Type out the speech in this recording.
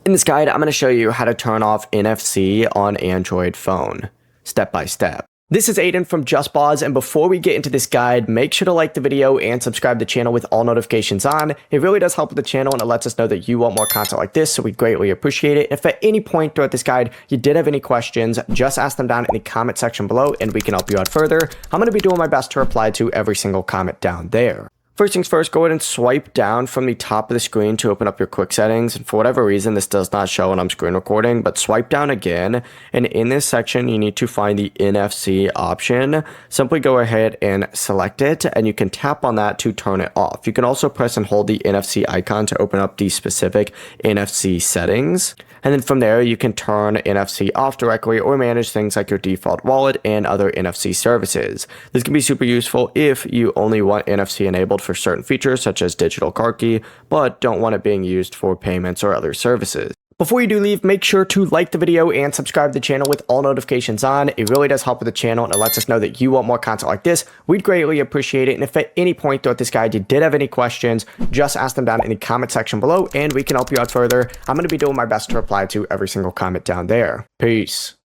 In this guide, I'm going to show you how to turn off NFC on Android phone, step by step. This is Aiden from JustBoz, and before we get into this guide, make sure to like the video and subscribe to the channel with all notifications on. It really does help with the channel, and it lets us know that you want more content like this, so we greatly appreciate it. If at any point throughout this guide you did have any questions, just ask them down in the comment section below, and we can help you out further. I'm going to be doing my best to reply to every single comment down there. First things first, go ahead and swipe down from the top of the screen to open up your quick settings. And for whatever reason, this does not show when I'm screen recording, but swipe down again. And in this section, you need to find the NFC option. Simply go ahead and select it, and you can tap on that to turn it off. You can also press and hold the NFC icon to open up the specific NFC settings. And then from there, you can turn NFC off directly or manage things like your default wallet and other NFC services. This can be super useful if you only want NFC enabled for certain features such as digital card key, but don't want it being used for payments or other services. Before you do leave, make sure to like the video and subscribe to the channel with all notifications on. It really does help with the channel, and it lets us know that you want more content like this. We'd greatly appreciate it. And if at any point throughout this guide you did have any questions, just ask them down in the comment section below, and we can help you out further. I'm going to be doing my best to reply to every single comment down there. Peace.